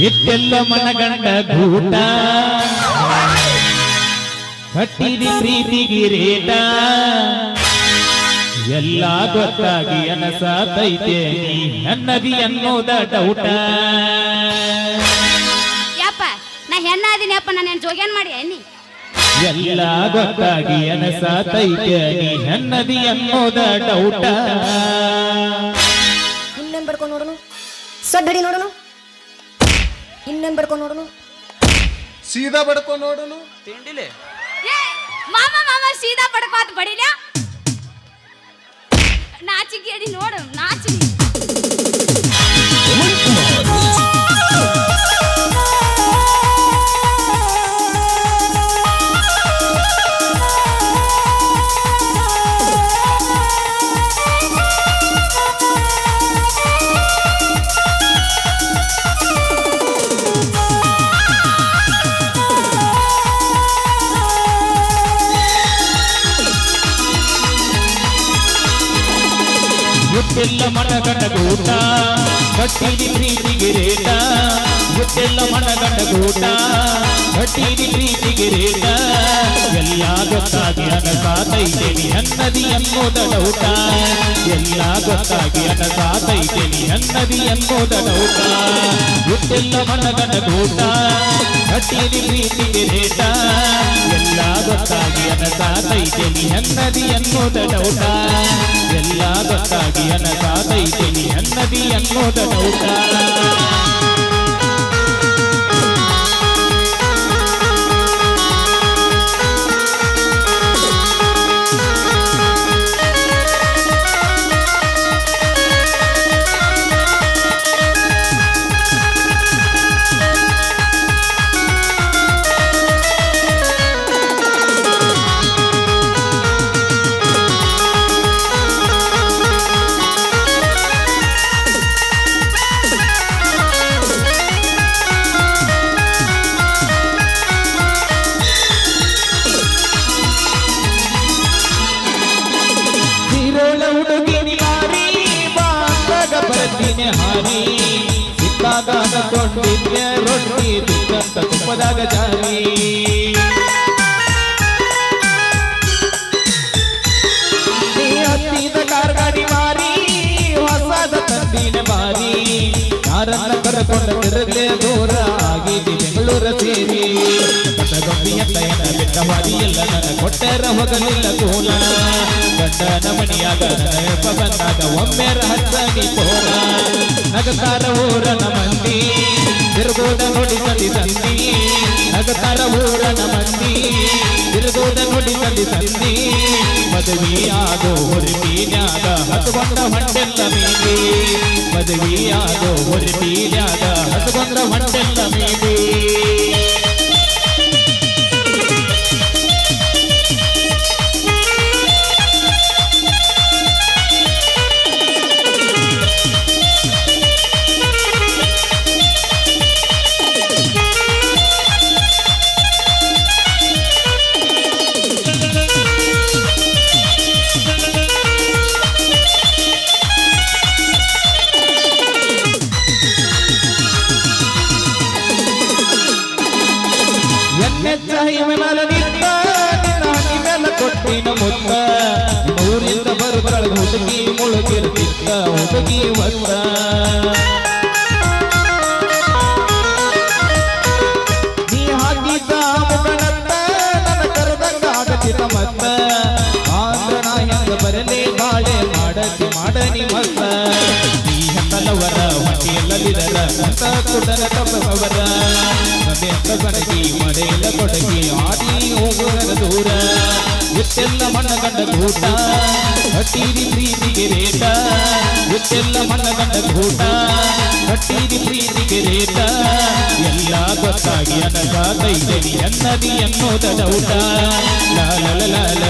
ಇಟ್ಟೆಲ್ಲ ಮನಗಂಡ ಗೂಟ ಕಟ್ಟಿದಿ ಪ್ರೀತಿಗೆ ರೇಟ ಎಲ್ಲ ಗೊತ್ತಾಗಿ ಅನಸಾತೈತೆ ನೀ ನನ್ನದಿ ಅನ್ನೋದ ಡೌಟ ಯಪ್ಪ ನಾ ಹೆಣ್ಣಾದಿನಪ್ಪ ನಾನು ಜೋಗ್ಯಾನ್ ಮಾಡಿ ಅನ್ನಿ ಎಲ್ಲ ಗೊತ್ತಾಗಿ ಅನಸಾತೈತೆ ನೀ ನನ್ನದಿ ಅನ್ನೋದ ಡೌಟ ಇನ್ನೇನ್ ಬಡ್ಕೊಂಡು ನೋಡೋನು ಸಡ್ಡಡಿ ನೋಡೋನು ಇನ್ನೇನ್ ಬಡ್ಕೊಂಡು ನೋಡೋನು ಸೀದಾ ಬಡ್ಕೊಂಡು ನೋಡೋನು ತಿಂಡಿಲೆ ಮಾಮ ಮಾಮ ಸೀದಾ ಪಡ್ಕೋತ್ ಬಡಿಲ ನಾಚಿಗೆ ಅಡಿ ನೋಡು ನಾಚಿಗೆ ಇಟ್ಟೆಲ್ಲ ಮನಗಂಡ ಗೂಟ ಕಟ್ಟಿದಿ ಪ್ರೀತಿಗೆ ರೇಟ ಇಟ್ಟೆಲ್ಲ ಮನಗಂಡ ಗೂಟ ಕಟ್ಟಿದಿ ಪ್ರೀತಿಗೆ ರೇಟ ಎಲ್ಲ ಗೊತ್ತಾಗಿ ಅನಸಾತೈತೆ ನೀ ಅನ್ನದಿ ಅನ್ನೋದ ಡೌಟ ಎಲ್ಲ ಗೊತ್ತಾಗಿ ಅನಸಾತೈತೆ ನೀ ಅನ್ನದಿ ಅನ್ನೋದ ಡೌಟ ಇಟ್ಟೆಲ್ಲ ಮನಗಂಡ ಗೂಟ ಕಟ್ಟಿದಿ ಪ್ರೀತಿಗೆ ರೇಟ ಎಲ್ಲ ಗೊತ್ತಾಗಿ ಅನಸಾತೈತೆ ನೀ ಅನ್ನದಿ ಅನ್ನೋದ ಡೌಟ ಎಲ್ಲ ಗೊತ್ತಾಗಿ ಅನಸಾತೈತೆ ನೀ ಅನ್ನದಿ ಅನ್ನೋದ ಡೌಟ ಹಾರಿ ಸಿಕ್ಕಾಗ ಕೊಂಡಿದ್ದೆ ರೊಟ್ಟಿ ತಿಕ್ಕಂತ ತುಪ್ಪದಾಗ ಜಾರಿ ಹತ್ತಿದ ಕಾರ್ಗಾಡಿ ಮಾರಿ ಹೊಸದ ತಂದಿನ ಮಾರಿ ಯಾರನ್ನ ಕರ್ಕೊಂಡ ತಿರುಗಲೆ ದೂರ ಆಗಿದ್ದಿ ಬೆಂಗಳೂರ ಸೇರಿ ಗೊಂಬಿಯಂತ ಬಿಟ್ಟ ಮಾರಿ ಎಲ್ಲ ನನ್ನ ಕೊಟ್ಟರ ಹೋಗಲಿಲ್ಲ ಕೂಲ ಗಂಡನ ಮಣಿಯಾಗ ನೆನಪ ಬಂದಾಗ ಒಮ್ಮೆರ ಹಚ್ಚನಿ ಪೋರ ನಗತಾರ ಊರನ ಮಂದಿ ತಿರುಗೋದ ನೋಡಿ ಸಂದಿ ಸಂದಿ ನಗತಾರ ಊರನ ಮಂದಿ ತಿರುಗೋದ ನೋಡಿ ಸಂದಿ ಸಂದಿ ಮದುವೆಯಾಗೋ ಹುರುಪಿನ್ಯಾಗ ಹತ್ಕೊಂಡ ಹೊಂಟೆಲ್ಲ ಮೀದಿ ಮದುವೆಯಾಗೋ ಹುರುಪಿನ್ಯಾಗ ಹತ್ಕೊಂಡ ಹೊಂಟೆಲ್ಲ ಮೀದಿ ಕೊಟ್ಟಿನ ಮುತ್ತ ಊರಿಂದ ಬರುಗಳ ಹುಡುಗಿ ಮುಳುಗಿರ್ತಿತ್ತ ಹುಡುಗಿ ಒತ್ತ ನೀ ಹಾಕಿದ್ದ ಮುಗಳತ್ತ ನನ್ನ ಕರೆದಂಗ ಆಗತಿತ್ತ ಮತ್ತ ಆಂಧ್ರ ನಾ ಹೆಂಗ ಬರಲಿ ಬಾಳೆ ಮಾಡತಿ ಮಾಡನಿ ಮತ್ತ ಈ ಹತ್ತಲವರ ಹೊಟ್ಟೆಯಲ್ಲದಿರಲ ಅಂತ ಕುಡಲ ತಪ್ಪವರ ಸದೆಂತ ಬಡಗಿ ಮಡೆಯಲ್ಲ ಕೊಡಗಿ ಆದಿ ಹೋಗುವ ದೂರ ಇಟ್ಟೆಲ್ಲ ಮನಗಂಡ ಗೂಟ ಕಟ್ಟಿದಿ ಪ್ರೀತಿಗೆ ರೇಟ ಇಟ್ಟೆಲ್ಲ ಮನಗಂಡ ಗೂಟ ಕಟ್ಟಿದಿ ಪ್ರೀತಿಗೆ ರೇಟ ಎಲ್ಲ ಗೊತ್ತಾಗಿ ಅನಸಾತೈತೆ ನೀ ಅನ್ನದಿ ಅನ್ನೋದ ಡೌಟ ಲಾಲ ಲಾಲ